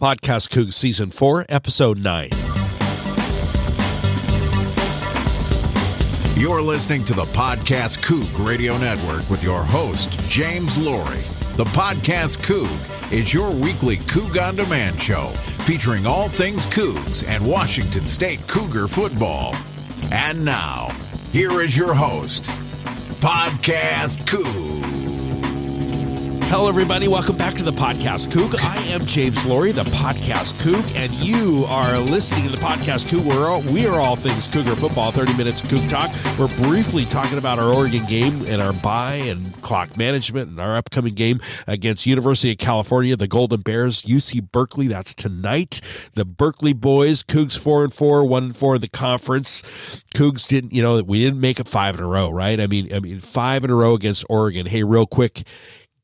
PodcastCoug Season 4, Episode 9. You're listening to the PodcastCoug Radio Network with your host, James Laurie. The PodcastCoug is your weekly Coug On Demand show featuring all things Cougs and Washington State Cougar football. And now, here is your host, PodcastCoug. Hello, everybody. Welcome back to the PodcastCoug. I am James Laurie, the PodcastCoug, and you are listening to the PodcastCoug, where we are all things Cougar football. 30 minutes Coug talk. We're briefly talking about our Oregon game and our bye and clock management and our upcoming game against University of California, the Golden Bears, UC Berkeley. That's tonight. The Berkeley boys, Cougs 4-4, 1-4 in the conference. Cougs didn't, we didn't make it 5 in a row, right? I mean, 5 in a row against Oregon. Hey, real quick,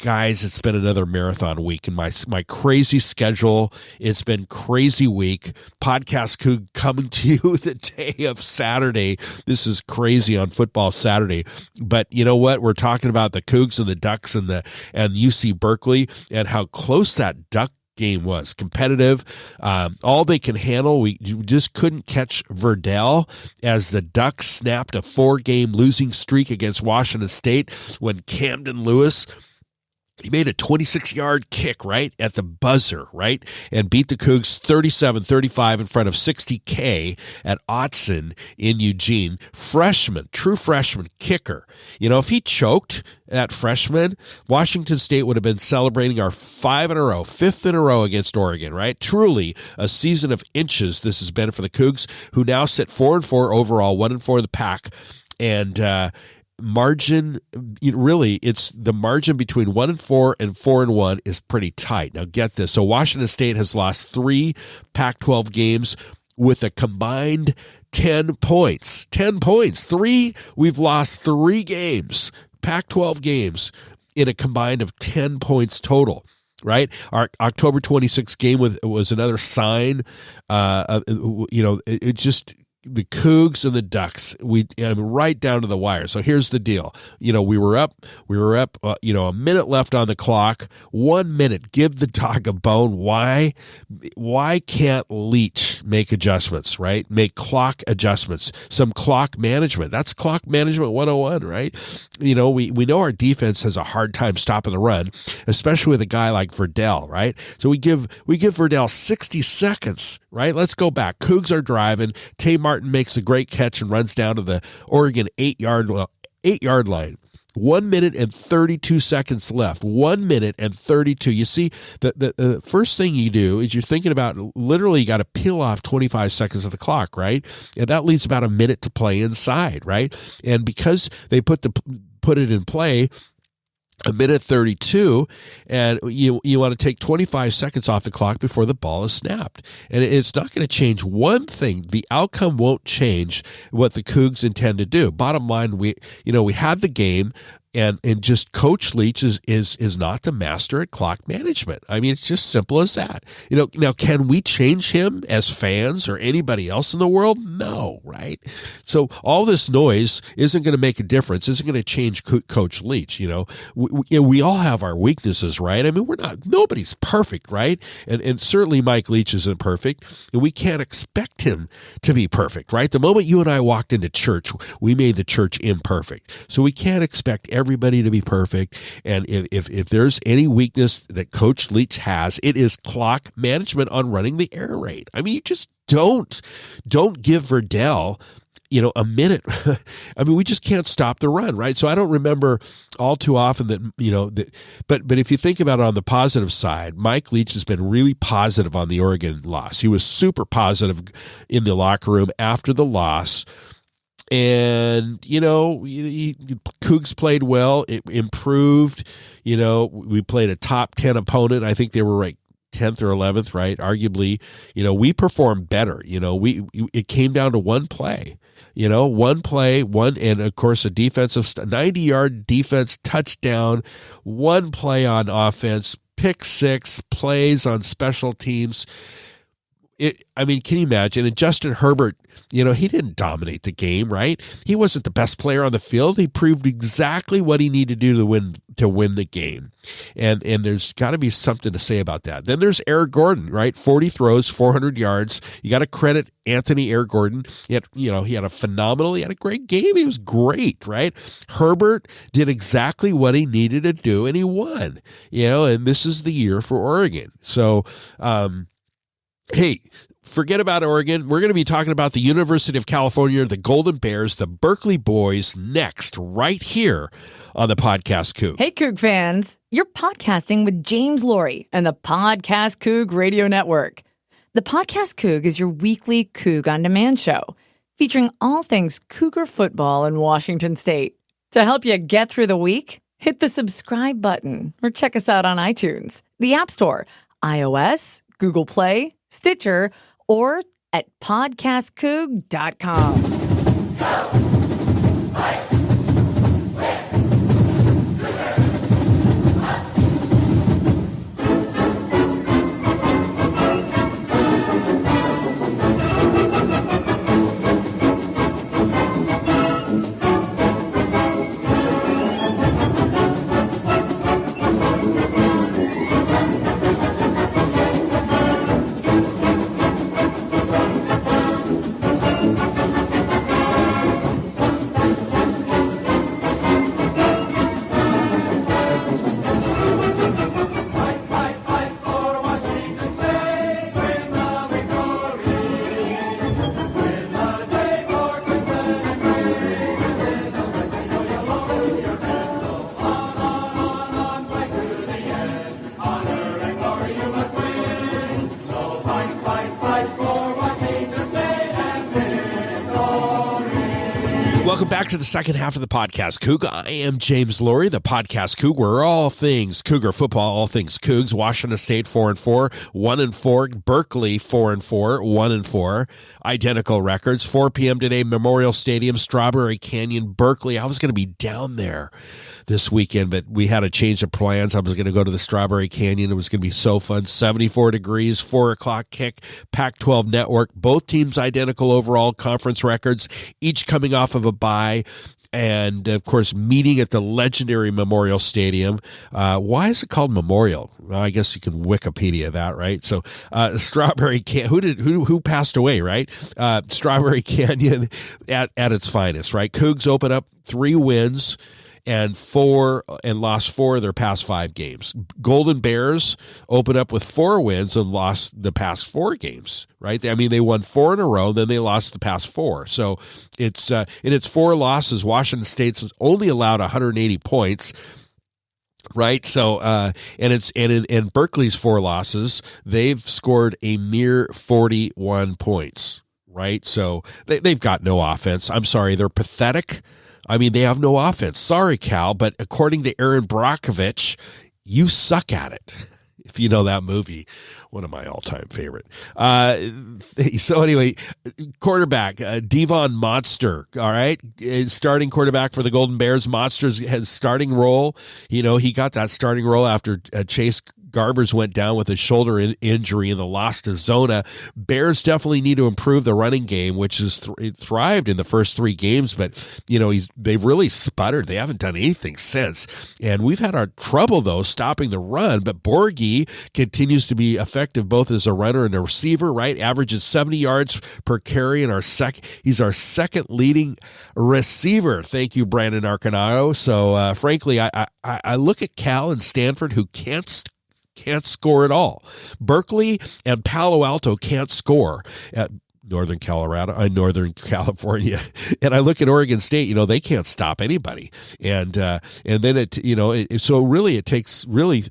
guys, it's been another marathon week in my crazy schedule. It's been crazy week. PodcastCoug coming to you the day of Saturday. This is crazy on football Saturday. But you know what? We're talking about the Cougs and the Ducks and UC Berkeley and how close that Duck game was. Competitive, all they can handle. We just couldn't catch Verdell as the Ducks snapped a 4-game losing streak against Washington State when Camden Lewis, he made a 26-yard kick, right, at the buzzer, right, and beat the Cougs 37-35 in front of 60K at Autzen in Eugene. True freshman kicker. If he choked, that freshman, Washington State would have been celebrating our 5th in a row against Oregon, right? Truly a season of inches this has been for the Cougs, who now sit 4-4 overall, 1-4 in the pack, and margin, it's the margin between 1-4 and 4-1 is pretty tight. Now get this. So Washington State has lost 3 Pac-12 games with a combined 10 points. 10 points. We've lost 3 games, Pac-12 games, in a combined of 10 points total. Right, our October 26th game was another sign. It just, the Cougs and the Ducks, right down to the wire. So here's the deal. We were up, a minute left on the clock, 1 minute, give the dog a bone. Why can't Leach make adjustments, right? Make clock adjustments, some clock management. That's clock management 101, right? We know our defense has a hard time stopping the run, especially with a guy like Verdell, right? So we give Verdell 60 seconds, right? Let's go back. Cougs are driving. Tay Martin makes a great catch and runs down to the Oregon 8-yard line. 1 minute and 32 seconds left. 1 minute and 32. You see, the first thing you do is you're thinking about, literally, you got to peel off 25 seconds of the clock, right? And that leaves about a minute to play inside, right? And because they put it in play a minute 32, and you want to take 25 seconds off the clock before the ball is snapped. And it's not going to change one thing. The outcome won't change what the Cougs intend to do. Bottom line, we had the game, and just Coach Leach is not the master at clock management. I mean, it's just simple as that. Now, can we change him as fans or anybody else in the world? No, right? So all this noise isn't going to make a difference. Isn't going to change Coach Leach. We all have our weaknesses, right? I mean, nobody's perfect, right? And certainly Mike Leach isn't perfect, and we can't expect him to be perfect, right? The moment you and I walked into church, we made the church imperfect. So we can't expect everybody to be perfect. And if there's any weakness that Coach Leach has, it is clock management on running the air raid. I mean, you just don't give Verdell a minute. I mean, we just can't stop the run, right? So I don't remember all too often that, but if you think about it on the positive side, Mike Leach has been really positive on the Oregon loss. He was super positive in the locker room after the loss. And, Cougs played well. It improved. We played a top 10 opponent. I think they were right 10th or 11th, right? Arguably, we performed better. It came down to one play. One play, and of course a defensive 90-yard defense touchdown, one play on offense, pick 6, plays on special teams. can you imagine? And Justin Herbert, he didn't dominate the game, right? He wasn't the best player on the field. He proved exactly what he needed to do to win the game. And there's got to be something to say about that. Then there's Eric Gordon, right? 40 throws, 400 yards. You got to credit Anthony Eric Gordon. He had a great game. He was great, right? Herbert did exactly what he needed to do, and he won, and this is the year for Oregon. So, hey, forget about Oregon. We're going to be talking about the University of California, the Golden Bears, the Berkeley boys next, right here on the Podcast Coug. Hey, Coug fans. You're podcasting with James Laurie and the PodcastCoug Radio Network. The Podcast Coug is your weekly Coug on Demand show, featuring all things Cougar football in Washington State. To help you get through the week, hit the subscribe button or check us out on iTunes, the App Store, iOS, Google Play, Stitcher, or at podcastcoug.com. Welcome back to the second half of the Podcast Coug. I am James Laurie, the Podcast Coug, where all things Cougar football, all things Cougs. Washington State 4-4, 1-4. Berkeley 4-4, 1-4. Identical records. 4 p.m. today, Memorial Stadium, Strawberry Canyon, Berkeley. I was going to be down there this weekend, but we had a change of plans. I was going to go to the Strawberry Canyon. It was going to be so fun. 74 degrees, 4 o'clock kick, Pac-12 network. Both teams identical overall conference records, each coming off of a bye. And, of course, meeting at the legendary Memorial Stadium. Why is it called Memorial? Well, I guess you can Wikipedia that, right? So, Strawberry Canyon, who passed away, right? Strawberry Canyon at its finest, right? Cougs open up 3 wins and lost 4 of their past 5 games. Golden Bears open up with 4 wins and lost the past 4 games, right? I mean, they won 4 in a row, then they lost the past 4. So it's in its 4 losses, Washington State's only allowed 180 points. Right. So, and in Berkeley's 4 losses, they've scored a mere 41 points. Right. So they've got no offense. I'm sorry. They're pathetic. I mean, they have no offense. Sorry, Cal, but according to Aaron Brockovich, you suck at it. If you know that movie, one of my all-time favorite. So anyway, quarterback, Devon Monster, all right? Starting quarterback for the Golden Bears. Monster has starting role. He got that starting role after Chase Garbers went down with a shoulder injury in the loss to Zona. Bears definitely need to improve the running game, which has thrived in the first 3 games, but they've really sputtered. They haven't done anything since, and we've had our trouble though stopping the run. But Borghi continues to be effective both as a runner and a receiver. Right, averages 70 yards per carry, and he's our second leading receiver. Thank you, Brandon Arconado. So frankly, I look at Cal and Stanford, who can't score at all. Berkeley and Palo Alto can't score at Northern California. And I look at Oregon State, they can't stop anybody. And then so really it takes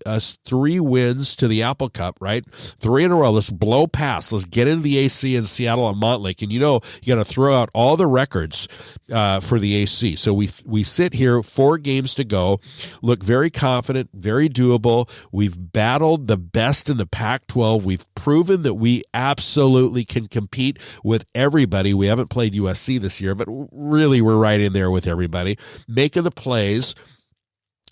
us 3 wins to the Apple Cup, right? 3 in a row. Let's blow past. Let's get into the AC in Seattle and Montlake. And you got to throw out all the records for the AC. So we sit here, 4 games to go, look very confident, very doable. We've battled the best in the Pac-12. We've proven that we absolutely can compete with everybody. We haven't played USC this year, but really we're right in there with everybody, making the plays.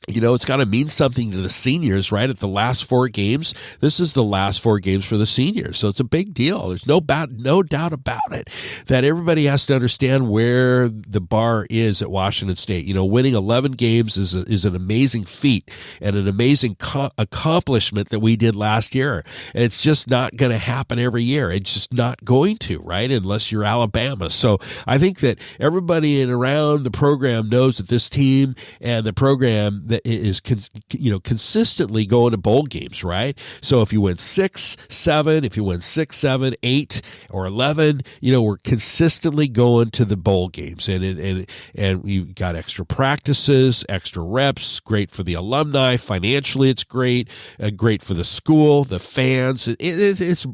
It's got to mean something to the seniors, right? At the last 4 games, this is the last 4 games for the seniors. So it's a big deal. There's no doubt about it that everybody has to understand where the bar is at Washington State. Winning 11 games is an amazing feat and an amazing accomplishment that we did last year. And it's just not going to happen every year. It's just not going to, right? Unless you're Alabama. So I think that everybody in around the program knows that this team and the program that is consistently going to bowl games, right? So if you win 6, 7, if you win 6, 7, 8, or 11, we're consistently going to the bowl games, and you got extra practices, extra reps. Great for the alumni financially. It's great, great for the school, the fans. It's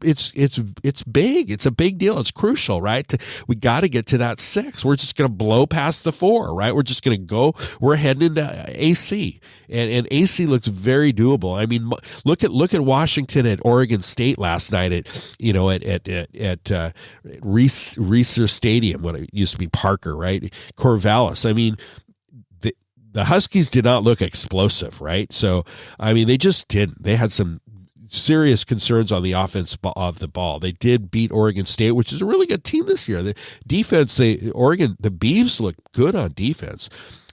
big. It's a big deal. It's crucial, right? We got to get to that 6. We're just going to blow past the 4, right? We're just going to go. We're heading into AC. And AC looks very doable. I mean, look at Washington at Oregon State last night at Reser Stadium, when it used to be Parker, right? Corvallis. I mean, the Huskies did not look explosive, right? So, I mean, they just didn't. They had some serious concerns on the offense of the ball. They did beat Oregon State, which is a really good team this year. The defense, the Beavs look good on defense.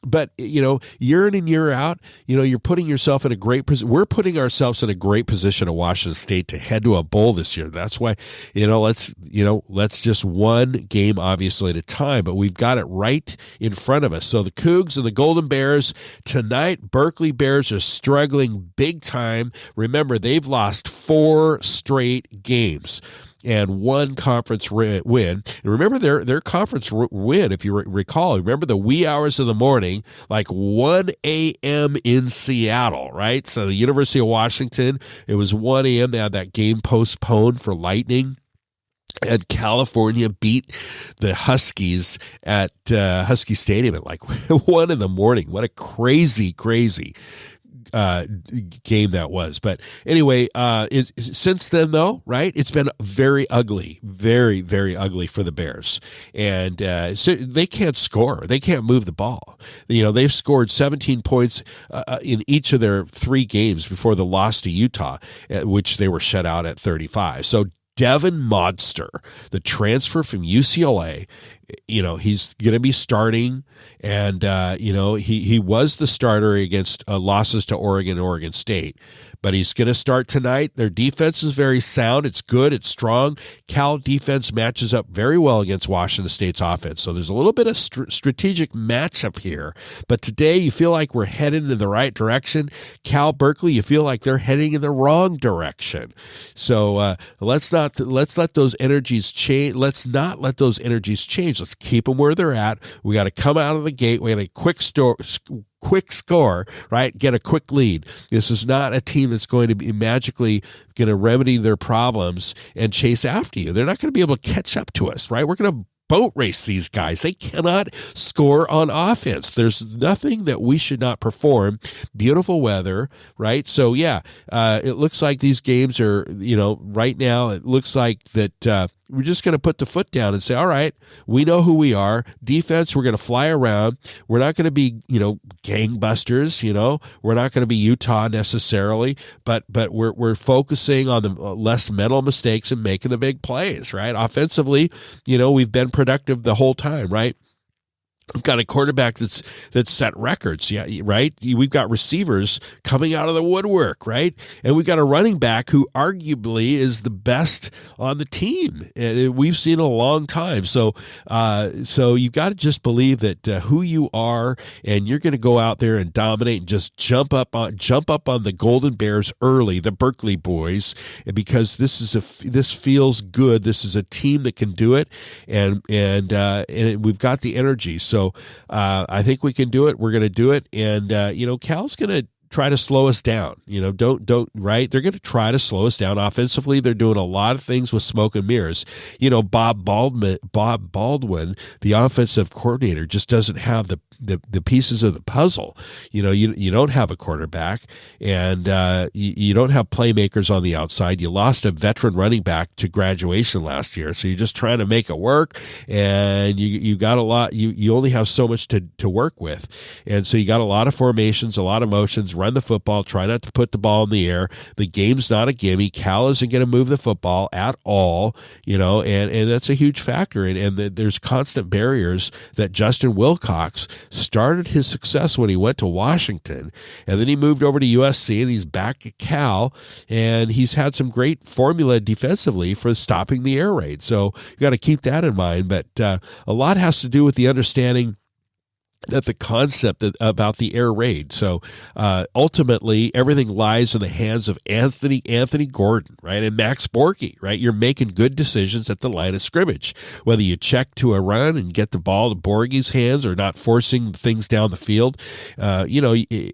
But, year in and year out, you're putting yourself in a great position. We're putting ourselves in a great position at Washington State to head to a bowl this year. That's why, let's just one game, obviously, at a time, but we've got it right in front of us. So the Cougs and the Golden Bears tonight, Berkeley Bears are struggling big time. Remember, they've lost 4 straight games and 1 conference win. And remember their conference win, if you recall, remember the wee hours of the morning, like 1 a.m. in Seattle, right? So the University of Washington, it was 1 a.m. They had that game postponed for lightning. And California beat the Huskies at Husky Stadium at like 1 in the morning. What a crazy game that was. But anyway, since then though, right, it's been very ugly, very, very ugly for the Bears. And so they can't score. They can't move the ball. They've scored 17 points in each of their 3 games before the loss to Utah, which they were shut out at 35. So Devin Modster, the transfer from UCLA, he's going to be starting, and he was the starter against losses to Oregon and Oregon State, but he's going to start tonight. Their defense is very sound. It's good. It's strong. Cal defense matches up very well against Washington State's offense, so there's a little bit of strategic matchup here. But today, you feel like we're heading in the right direction. Cal Berkeley, you feel like they're heading in the wrong direction. So let's let those energies change. Let's not let those energies change. Let's keep them where they're at. We got to come out of the gate. We got a quick score, right? Get a quick lead. This is not a team that's going to be magically going to remedy their problems and chase after you. They're not going to be able to catch up to us, right? We're going to boat race these guys. They cannot score on offense. There's nothing that we should not perform. Beautiful weather, right? So yeah, it looks like these games are, right now it looks like that we're just going to put the foot down and say, all right, we know who we are. Defense, we're going to fly around. We're not going to be, gangbusters, We're not going to be Utah necessarily, but we're focusing on the less mental mistakes and making the big plays, right? Offensively, we've been productive the whole time, right? We've got a quarterback that's set records, yeah, right? We've got receivers coming out of the woodwork, right? And we've got a running back who arguably is the best on the team. And we've seen in a long time. So you've got to just believe that who you are, and you're going to go out there and dominate and just jump up on the Golden Bears early, the Berkeley boys, because this feels good. This is a team that can do it, and we've got the energy. So I think we can do it. We're going to do it. And, Cal's going to try to slow us down. Don't right? They're going to try to slow us down offensively. They're doing a lot of things with smoke and mirrors. Bob Baldwin, the offensive coordinator, just doesn't have the pieces of the puzzle. You don't have a quarterback, and you don't have playmakers on the outside. You lost a veteran running back to graduation last year, so you're just trying to make it work, and you got a lot. You only have so much to work with, and so you got a lot of formations, a lot of motions. Run the football, try not to put the ball in the air. The game's not a gimme. Cal isn't going to move the football at all, and that's a huge factor. And there's constant barriers that Justin Wilcox started his success when he went to Washington, and then he moved over to USC, and he's back at Cal, and he's had some great formula defensively for stopping the air raid. So you got to keep that in mind. But a lot has to do with the understanding that the concept about the air raid. So ultimately, everything lies in the hands of Anthony Gordon, right, and Max Borghi, right? You're making good decisions at the line of scrimmage, whether you check to a run and get the ball to Borghi's hands or not forcing things down the field. You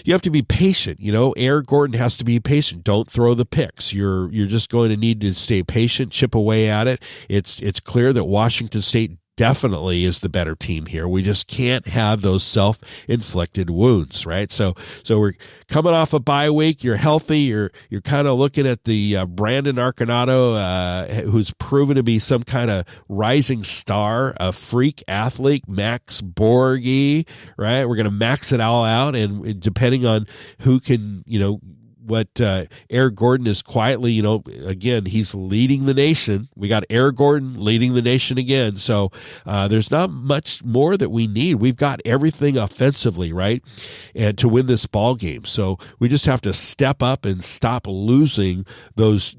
have to be patient. Air Gordon has to be patient. Don't throw the picks. You're just going to need to stay patient, chip away at it. It's clear that Washington State definitely is the better team here. We just can't have those self-inflicted wounds, right? So we're coming off a bye week. You're healthy. You're kind of looking at the Brandon Arconado, who's proven to be some kind of rising star, a freak athlete, Max Borghi, right? We're going to max it all out, and depending on who can, what Air Gordon is quietly, again, he's leading the nation. We got Air Gordon leading the nation again. So there's not much more that we need. We've got everything offensively, right, and to win this ball game. So we just have to step up and stop losing those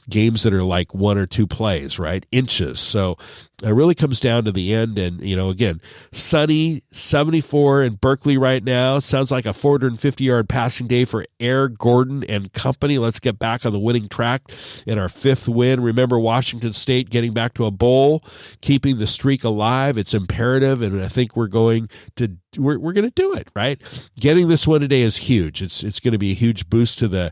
games that are like one or two plays, right, inches. So it really comes down to the end. And, again, sunny, 74 in Berkeley right now. Sounds like a 450-yard passing day for Air Gordon and company. Let's get back on the winning track in our fifth win. Remember, Washington State getting back to a bowl, keeping the streak alive. It's imperative, and I think we're going to do it, right? Getting this one today is huge. It's going to be a huge boost to the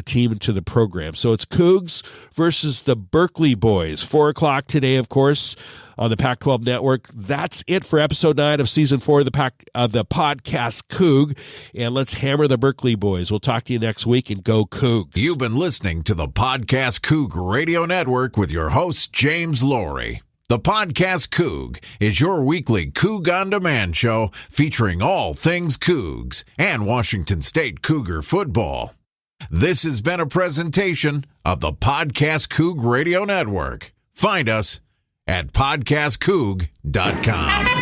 team and to the program. So it's Cougs versus the Berkeley boys. 4:00 today, of course, on the Pac-12 Network. That's it for episode 9 of season 4 of the podcast Coug. And let's hammer the Berkeley boys. We'll talk to you next week, and go Cougs. You've been listening to the Podcast Coug Radio Network with your host, James Laurie. The Podcast Coug is your weekly Coug on Demand show featuring all things Cougs and Washington State Cougar football. This has been a presentation of the Podcast Coug Radio Network. Find us at PodcastCoug.com.